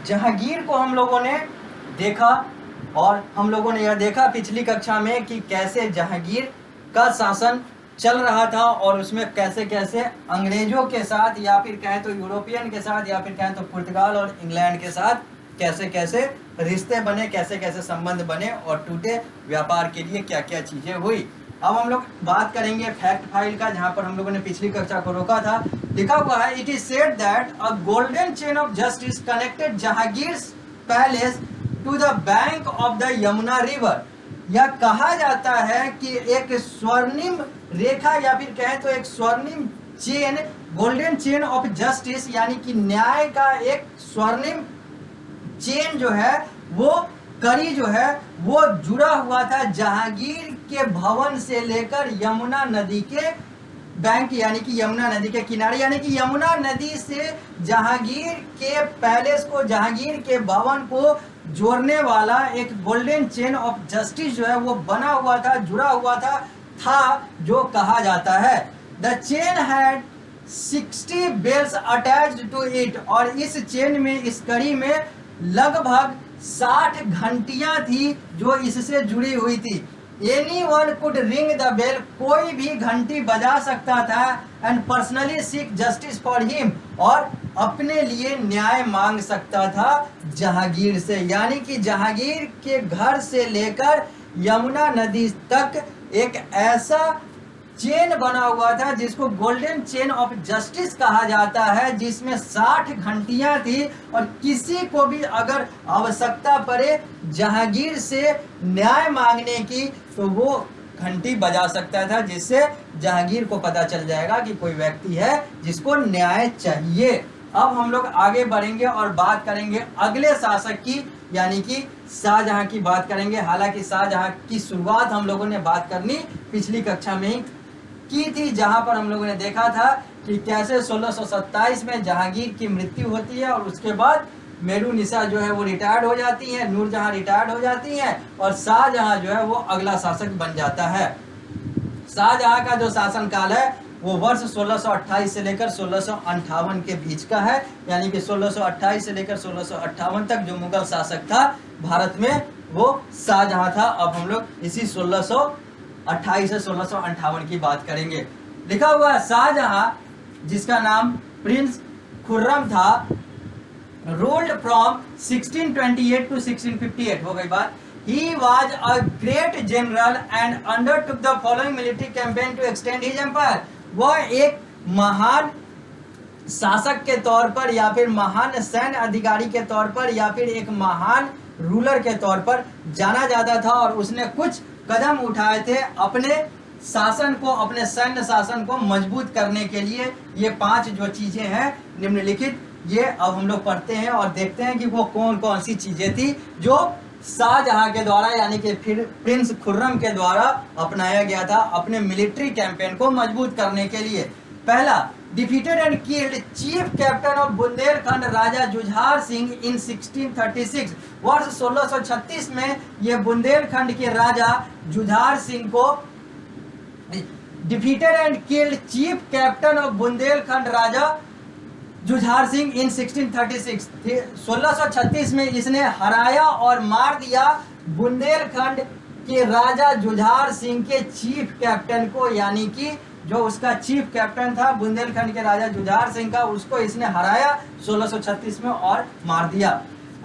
जहांगीर को हम लोगों ने देखा और हम लोगों ने यह देखा पिछली कक्षा में कि कैसे जहांगीर का शासन चल रहा था और उसमें कैसे कैसे अंग्रेजों के साथ या फिर कहें तो यूरोपियन के साथ या फिर कहें तो पुर्तगाल और इंग्लैंड के साथ कैसे कैसे रिश्ते बने, कैसे कैसे संबंध बने और टूटे, व्यापार के लिए क्या क्या चीज़ें हुई। अब हम लोग बात करेंगे फैक्ट फाइल का, जहां पर हम लोगों ने पिछली कक्षा को रोका था। लिखा हुआ है, it is said that a golden chain of justice connected Jahangir palace to the bank of the Yamuna river. यह कहा जाता है कि एक स्वर्णिम रेखा या फिर कहें तो एक स्वर्णिम chain, golden chain of justice यानी कि न्याय का एक स्वर्णिम चेन जो है वो कड़ी जो है वो जुड़ा हुआ था जहांगीर के भवन से लेकर यमुना नदी के बैंक यानी कि यमुना नदी के किनारे, यानी कि यमुना नदी से जहांगीर के पैलेस को, जहांगीर के भवन को जोड़ने वाला एक गोल्डन चेन ऑफ जस्टिस जो है वो बना हुआ था, जुड़ा हुआ था जो कहा जाता है। The chain had 60 bells attached to it, और इस चेन में, इस कड़ी में लगभग 60 घंटियां थी जो इससे जुड़ी हुई थी। Anyone could ring the bell, कोई भी घंटी बजा सकता था, and personally seek justice for him, और अपने लिए न्याय मांग सकता था जहांगीर से। यानी कि जहांगीर के घर से लेकर यमुना नदी तक एक ऐसा चेन बना हुआ था जिसको गोल्डन चेन ऑफ जस्टिस कहा जाता है, जिसमें 60 घंटियां थी और किसी को भी अगर आवश्यकता पड़े जहांगीर से न्याय मांगने की तो वो घंटी बजा सकता था, जिससे जहांगीर को पता चल जाएगा कि कोई व्यक्ति है जिसको न्याय चाहिए। अब हम लोग आगे बढ़ेंगे और बात करेंगे अगले शासक की, यानी कि शाहजहां की बात करेंगे। हालांकि शाहजहां की शुरुआत हम लोगों ने बात करनी पिछली कक्षा में ही की थी, जहां पर हम लोगों ने देखा था कि कैसे 1627 में जहांगीर की मृत्यु होती है और उसके बाद मेरुनिसा जो है वो रिटायर्ड हो जाती हैं, नूरजहां रिटायर्ड हो जाती हैं और शाहजहां जो है वो अगला शासक बन जाता है। शाहजहां का जो शासनकाल है वो वर्ष 1628 से लेकर 1658 के बीच का है, यानी कि 1628 से लेकर 1658 तक जो मुगल शासक था भारत में वो शाहजहां था। अब हम लोग इसी 1628 से 1658 की बात करेंगे। लिखा हुआ है, शाहजहां जिसका नाम प्रिंस खुर्रम था, रूल्ड फ्रॉम 1628 टू 1658, हो गई बात। He was a great general and undertook the following military campaign to extend his empire. वह एक महान शासक के तौर पर या फिर महान सैन्य अधिकारी के तौर पर या फिर एक महान रूलर के तौर पर जाना जाता था और उसने कुछ कदम उठाए थे अपने शासन को, अपने सैन्य शासन को मजबूत करने के लिए। ये 5 जो चीजें हैं निम्नलिखित, ये अब हम लोग पढ़ते हैं और देखते हैं कि वो कौन कौन सी चीजें थी जो शाहजहां के द्वारा यानी कि फिर प्रिंस खुर्रम के द्वारा अपनाया गया था अपने मिलिट्री कैंपेन को मजबूत करने के लिए। पहला, defeated and killed chief captain of Bundelkhand Raja Jujhar Singh in 1636। वर्ष 1636 में ये बुंदेलखंड के राजा जुझार सिंह को defeated and killed chief captain of Bundelkhand Raja Jujhar Singh in 1636। 1636 में इसने हराया और मार दिया बुंदेलखंड के राजा जुझार सिंह के चीफ कैप्टन को, यानी कि जो उसका चीफ कैप्टन था बुंदेलखंड के राजा जुझार सिंह का, उसको इसने हराया 1636 में और मार दिया।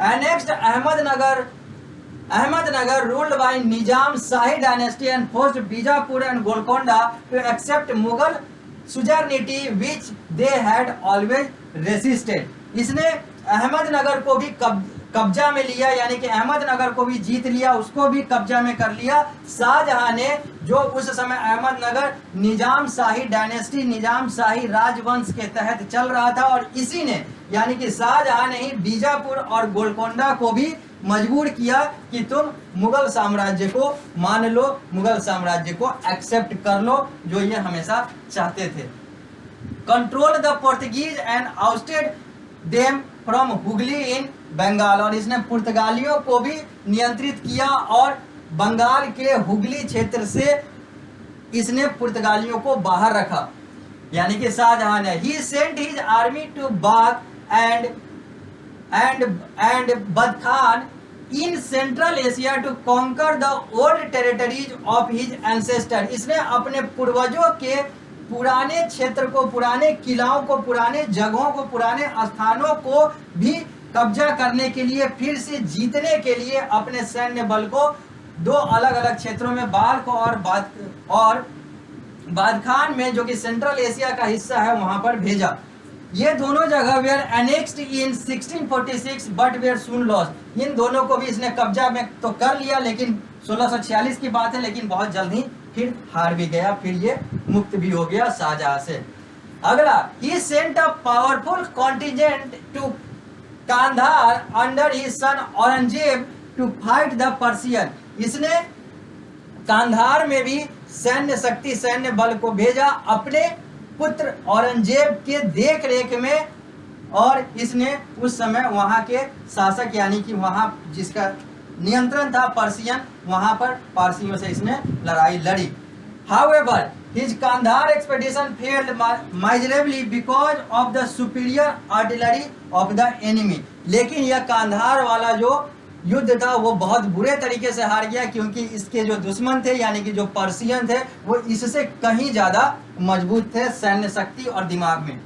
Next, Ahmadnagar ruled by Nizam Shahi dynasty and forced Bijapur and Golconda to accept Mughal suzerainty which they had always resisted. इसने अहमदनगर को भी कब्जा में लिया, यानी कि अहमदनगर को भी जीत लिया, उसको भी कब्जा में कर लिया। शाहजहां ने जो उस समय अहमदनगर निजाम शाही डायनेस्टी, निजाम शाही राजवंश के तहत चल रहा था और इसी ने यानी कि शाहजहां ने ही बीजापुर और गोलकोंडा को भी मजबूर किया कि तुम मुगल साम्राज्य को मान लो, मुगल साम्राज्य को एक्सेप्ट कर लो, जो ये हमेशा चाहते थे। Control the Portuguese and ousted them from Hooghly in Bengal, और इसने पुर्तगालियों को भी नियंत्रित किया और बंगाल के हुगली क्षेत्र से इसने पुर्तगालियों को बाहर रखा, यानी कि शाहजहां ने। He sent his army to Balkh and Badkhan in Central Asia to conquer the old territories of his ancestor। इसने अपने पूर्वजों के पुराने क्षेत्र को, पुराने किलाओं को, पुराने जगहों को, पुराने स्थानों को भी कब्जा करने के लिए, फिर से जीतने के लिए अपने सैन्य बल को दो अलग अलग क्षेत्रों में, बाल्ख और बादखान में, जो कि सेंट्रल एशिया का हिस्सा है, वहां पर भेजा। ये दोनों जगह were annexed in 1646 but were soon lost. इन दोनों को भी इसने कब्जा में तो कर लिया, लेकिन 1646 की बात है, लेकिन बहुत जल्दी फिर हार भी गया, फिर ये मुक्त भी हो गया शाहजहां से। अगला, he sent a powerful contingent to Kandahar under his son Aurangzeb to fight the Persian. इसने कांधार में भी सैन्य शक्ति, सैन्य बल को भेजा अपने पुत्र औरंगजेब के देख रेख में, और इसने उस समय वहां के शासक, यानी कि वहां जिसका नियंत्रण था पर्सियन, वहां पर पारसियों से इसने लड़ाई लड़ी। However, his Kandahar expedition failed miserably because of the superior artillery of the enemy। लेकिन यह कांधार वाला जो युद्ध था वो बहुत बुरे तरीके से हार गया, क्योंकि इसके जो दुश्मन थे, यानी कि जो पर्सियन थे, वो इससे कहीं ज्यादा मजबूत थे सैन्य शक्ति और दिमाग में।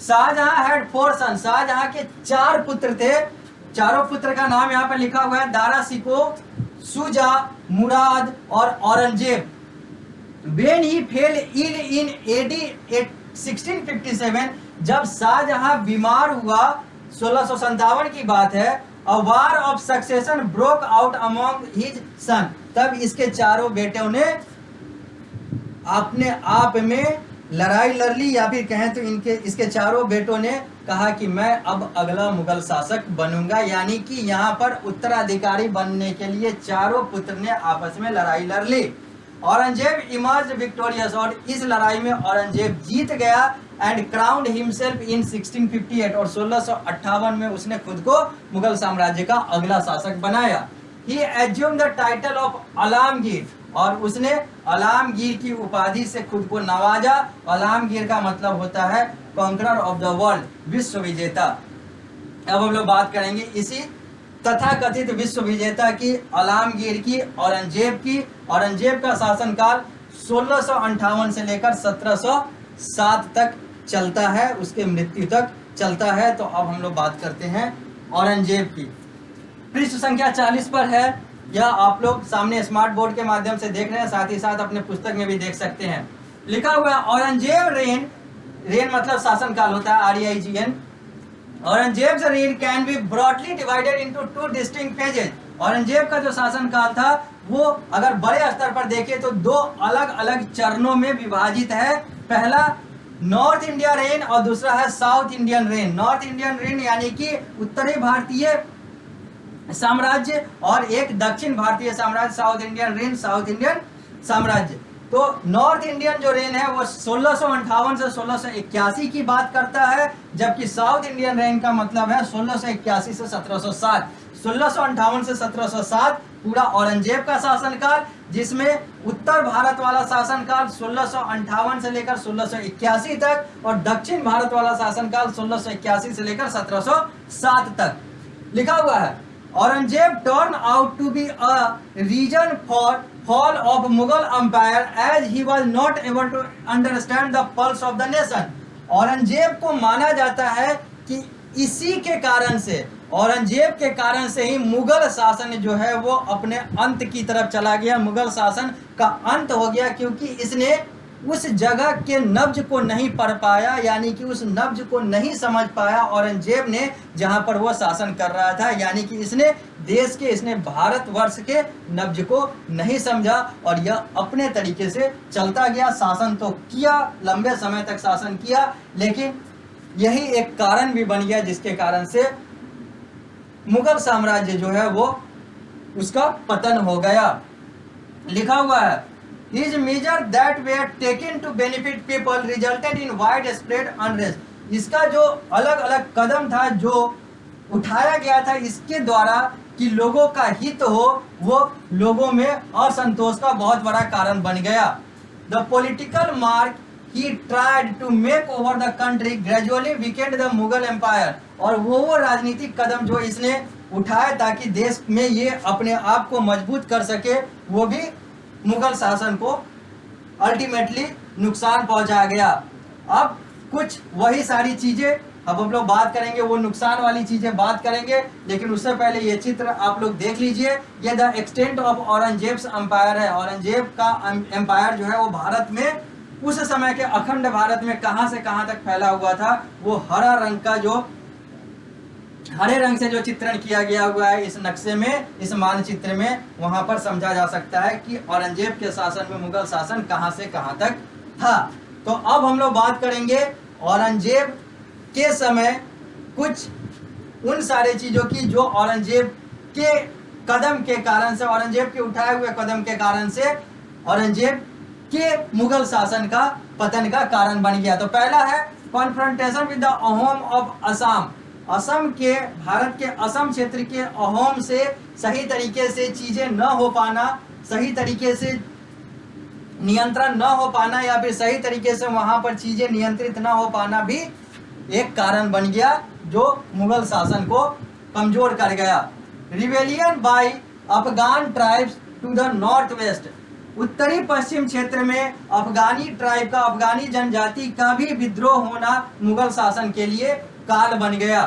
शाहजहां हैड 4 सन। शाहजहां के 4 पुत्र थे। चारों पुत्र का नाम यहाँ पर लिखा हुआ है, दारा शिको, शुजा, मुराद और Aurangzeb. When he fell ill in AD 1657, जब शाहजहां बीमार हुआ, 1657 की बात है, a war of succession broke out among his son। तब इसके चारों बेटों ने अपने आप में लड़ाई लड़ ली, या फिर कहें तो इसके चारों बेटों ने कहा कि मैं अब अगला मुगल शासक बनूंगा, यानी कि यहाँ पर उत्तराधिकारी बनने के लिए चारों पुत्र ने आपस में लड़ाई लड़ ली। औरंगजेब इमर्ज विक्टोरियस, और इस लड़ाई में औरंगजेब जीत गया, एंड क्राउंड हिमसेल्फ इन 1658, और 1658 में उसने खुद को मुगल साम्राज्य का अगला शासक बनाया। He assumed the title of Alamgir, और उसने आलमगीर की उपाधि से खुद को नवाजा। आलमगीर का मतलब होता है कॉन्करर ऑफ द वर्ल्ड, विश्व विजेता। अब हम लोग बात करेंगे इसी तथाकथित विश्व विजेता की, आलमगीर की, औरंगजेब की। औरंगजेब का शासनकाल 1658 से लेकर 1707 तक चलता है, उसके मृत्यु तक चलता है। तो अब हम लोग बात करते हैं औरंगजेब की। पृष्ठ संख्या 40 पर है, यह आप लोग सामने स्मार्ट बोर्ड के माध्यम से देख रहे हैं, साथ ही साथ अपने पुस्तक में भी देख सकते हैं। लिखा हुआ है औरंगजेब रेन मतलब शासनकाल होता है, REIGN। Aurangzeb rain can be broadly divided into 2 distinct phases. Aurangzeb का जो शासनकाल था वो अगर बड़े स्तर पर देखें तो 2 अलग अलग चरणों में विभाजित है। पहला नॉर्थ इंडिया रेन और दूसरा है south Indian rain. North Indian rain यानी कि उत्तरी भारतीय साम्राज्य, और एक दक्षिण भारतीय साम्राज्य, south Indian rain, south Indian साम्राज्य। तो नॉर्थ इंडियन जो रेन है वो 1658 से 1681 की बात करता है, जबकि साउथ इंडियन रेन का मतलब है 1681 से 1707। 1658 से 1707 पूरा औरंगजेब का शासनकाल, जिसमें उत्तर भारत वाला शासनकाल 1658 से लेकर 1681 तक, और दक्षिण भारत वाला शासनकाल 1681 से लेकर 1707 तक। लिखा हुआ है Aurangzeb turn out to be a reason for fall of Mughal empire as he was not able to understand the pulse of the nation। Aurangzeb को माना जाता है कि इसी के कारण से, औरंगजेब के कारण से ही मुगल शासन जो है वो अपने अंत की तरफ चला गया, मुगल शासन का अंत हो गया, क्योंकि इसने उस जगह के नब्ज को नहीं पढ़ पाया, यानी कि उस नब्ज को नहीं समझ पाया औरंगजेब ने जहां पर वो शासन कर रहा था, यानी कि इसने देश के, इसने भारतवर्ष के नब्ज को नहीं समझा, और यह अपने तरीके से चलता गया। शासन तो किया, लंबे समय तक शासन किया, लेकिन यही एक कारण भी बन गया जिसके कारण से मुगल साम्राज्य जो है वो उसका पतन हो गया। लिखा हुआ है His measure that were taken to benefit people resulted in widespread unrest। इसका जो अलग अलग कदम था जो उठाया गया था इसके द्वारा कि लोगों का हित हो, वो लोगों में असंतोष का बहुत बड़ा कारण बन गया। The political mark he tried to make over the country, gradually weakened the Mughal empire। और वो राजनीतिक कदम जो इसने उठाए ताकि देश में ये अपने आप को मजबूत कर सके, वो भी मुगल शासन को अल्टीमेटली नुकसान पहुंचा गया। अब कुछ वही सारी चीजें अब हम लोग बात करेंगे, वो नुकसान वाली चीजें बात करेंगे, लेकिन उससे पहले ये चित्र आप लोग देख लीजिए। ये the extent of Aurangzeb's empire है। औरंगजेब का एम्पायर जो है वो भारत में उस समय के अखंड भारत में कहां से कहां तक फैला हुआ था, वो हरे रंग से जो चित्रण किया गया हुआ है इस नक्शे में, इस मानचित्र में, वहां पर समझा जा सकता है कि औरंगजेब के शासन में मुगल शासन कहां से कहां तक था। तो अब हम लोग बात करेंगे औरंगजेब के समय कुछ उन सारे चीजों की जो औरंगजेब के कदम के कारण से, औरंगजेब के उठाए हुए कदम के कारण से औरंगजेब के मुगल शासन का पतन का कारण बन गया। तो पहला है confrontation with the Ahom of Assam. Assam के, भारत के असम क्षेत्र के अहोम से सही तरीके से चीजें न हो पाना, सही तरीके से नियंत्रण न हो पाना, या फिर सही तरीके से वहां पर चीजें नियंत्रित न हो पाना भी एक कारण बन गया जो मुगल शासन को कमजोर कर गया। Rebellion by Afghan tribes to the north west. उत्तरी पश्चिम क्षेत्र में अफगानी ट्राइब का, अफगानी जनजाति का भी विद्रोह होना मुगल शासन के लिए काल बन गया।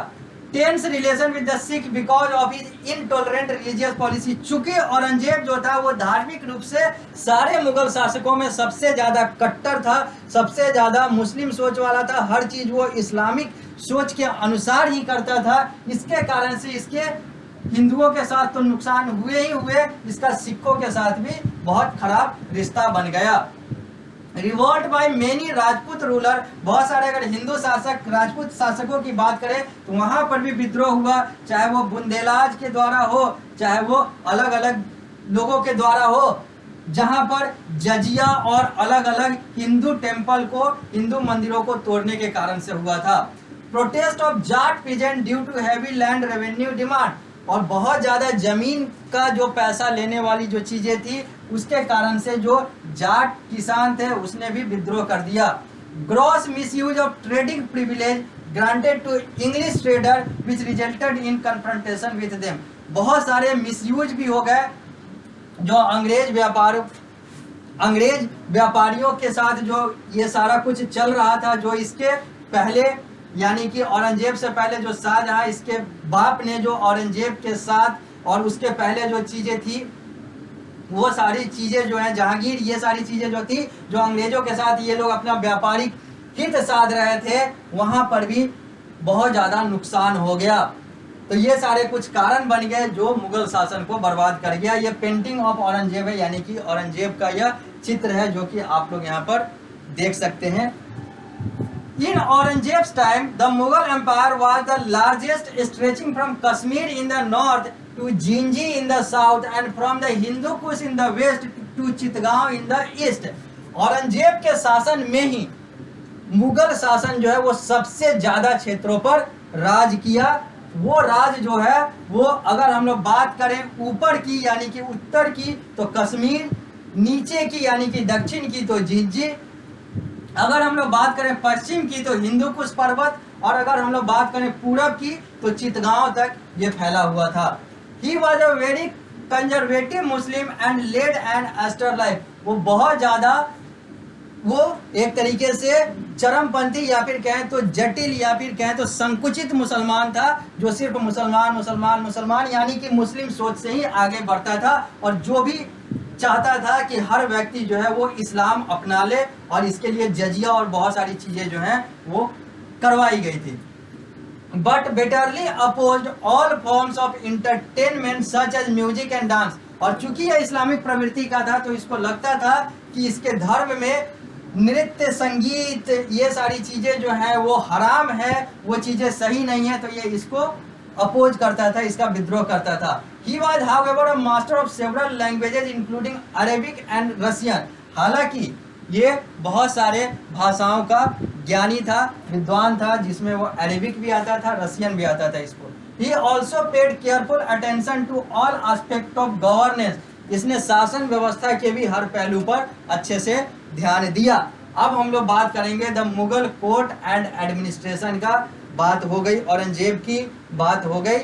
Tense relation with the Sikh because of his intolerant religious policy. चूंकि औरंगजेब जो था वो धार्मिक रूप से सारे मुगल शासकों में सबसे ज्यादा कट्टर था, सबसे ज्यादा मुस्लिम सोच वाला था, हर चीज वो इस्लामिक सोच के अनुसार ही करता था। इसके कारण से इसके हिंदुओं के साथ तो नुकसान हुए ही हुए, इसका सिखों के साथ भी बहुत खराब रिश्ता बन गया। Revolt by many Rajput ruler. बहुत सारे अगर हिंदू शासक, राजपूत शासकों की बात करें तो वहां पर भी विद्रोह हुआ, चाहे वो बुंदेलाज के द्वारा हो, चाहे वो अलग अलग लोगों के द्वारा हो, जहां पर जजिया और अलग अलग हिंदू टेम्पल को, हिंदू मंदिरों को तोड़ने के कारण से हुआ था। Protest of Jat peasant due to heavy land revenue demand. और बहुत ज्यादा जमीन का जो पैसा लेने वाली जो चीजें थी उसके कारण से जो जाट किसान थे उसने भी विद्रोह कर दिया। Gross misuse of trading privilege granted to English trader which resulted in confrontation with them. बहुत सारे मिसयूज भी हो गए जो अंग्रेज व्यापारियों के साथ जो ये सारा कुछ चल रहा था, जो इसके पहले यानी कि औरंगजेब से पहले जो शाहजहां, इसके बाप ने जो औरंगजेब के साथ और उसके पहले जो चीजें थी वो सारी चीजें जो है, जहांगीर, ये सारी चीजें जो थी जो अंग्रेजों के साथ ये लोग अपना व्यापारिक हित साध रहे थे, वहां पर भी बहुत ज्यादा नुकसान हो गया। तो ये सारे कुछ कारण बन गए जो मुगल शासन को बर्बाद कर गया। ये पेंटिंग ऑफ औरंगजेब है, यानी कि औरंगजेब का यह चित्र है जो कि आप लोग यहाँ पर देख सकते हैं। In Aurangzeb's time, the Mughal Empire was the largest, stretching from Kashmir in the north to Jinji in the south and from the Hindu Kush in the west to Chittagaon in the east। Aurangzeb के शासन में ही मुगल शासन जो है वो सबसे ज्यादा क्षेत्रों पर राज किया। वो राज जो है वो अगर हम लोग बात करें ऊपर की यानी कि उत्तर की तो कश्मीर, नीचे की यानी कि दक्षिण की तो जिंजी, अगर हम लोग बात करें पश्चिम की तो हिंदू कुश पर्वत, और अगर हम लोग बात करें पूरब की तो चितगांव तक ये फैला हुआ था। He was a very conservative Muslim and led and austere life. वो बहुत ज्यादा, वो एक तरीके से चरमपंथी या फिर कहें तो जटिल या फिर कहें तो संकुचित मुसलमान था, जो सिर्फ मुसलमान मुसलमान मुसलमान यानी कि मुस्लिम सोच से ही आगे बढ़ता था, और जो भी चाहता था कि हर व्यक्ति जो है वो इस्लाम अपना ले, और इसके लिए जजिया और बहुत सारी चीजें जो हैं वो करवाई गई थी। But bitterly opposed all forms of entertainment such as music and dance. और चूंकि यह इस्लामिक प्रवृत्ति का था तो इसको लगता था कि इसके धर्म में नृत्य, संगीत, ये सारी चीजें जो है वो हराम है, वो चीजें सही नहीं है, तो ये इसको अपोज करता था, इसका विद्रोह करता था। He was however a master of several languages including Arabic and Russian। हालांकि ये बहुत सारे भाषाओं का ज्ञानी था, विद्वान था, जिसमें वो अरेबिक भी आता था, रशियन भी आता था इसको। He also paid careful attention to all aspects of governance। इसने शासन व्यवस्था के भी हर पहलू पर अच्छे से ध्यान दिया। अब हम लोग बात करेंगे the Mughal court and administration का। बात हो गई औरंगजेब की, बात हो गई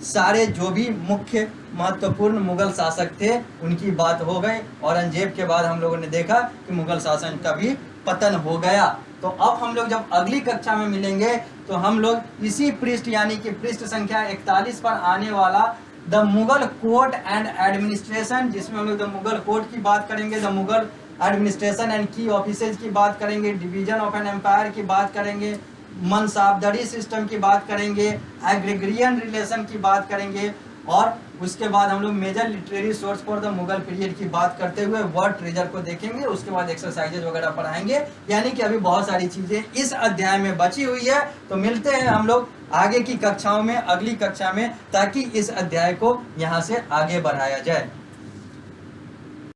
सारे जो भी मुख्य महत्वपूर्ण मुगल शासक थे उनकी बात हो गई। औरंगजेब के बाद हम लोगों ने देखा कि मुगल शासन का भी पतन हो गया। तो अब हम लोग जब अगली कक्षा में मिलेंगे तो हम लोग इसी पृष्ठ यानी कि पृष्ठ संख्या 41 पर आने वाला the Mughal court and administration, जिसमें हम लोग द मुगल कोर्ट की बात करेंगे, द मुगल एडमिनिस्ट्रेशन एंड की ऑफिसेज की बात करेंगे, डिवीजन ऑफ एन एम्पायर की बात करेंगे, मनसाबदरी सिस्टम की बात करेंगे, एग्रीग्रियन रिलेशन की बात करेंगे, और उसके बाद हम लोग major literary source for the Mughal period की बात करते हुए वर्ड ट्रेजर को देखेंगे। उसके बाद एक्सरसाइजेज वगैरह पढ़ाएंगे, यानी कि अभी बहुत सारी चीजें इस अध्याय में बची हुई है। तो मिलते हैं हम लोग आगे की कक्षाओं में, अगली कक्षा में, ताकि इस अध्याय को यहाँ से आगे बढ़ाया जाए।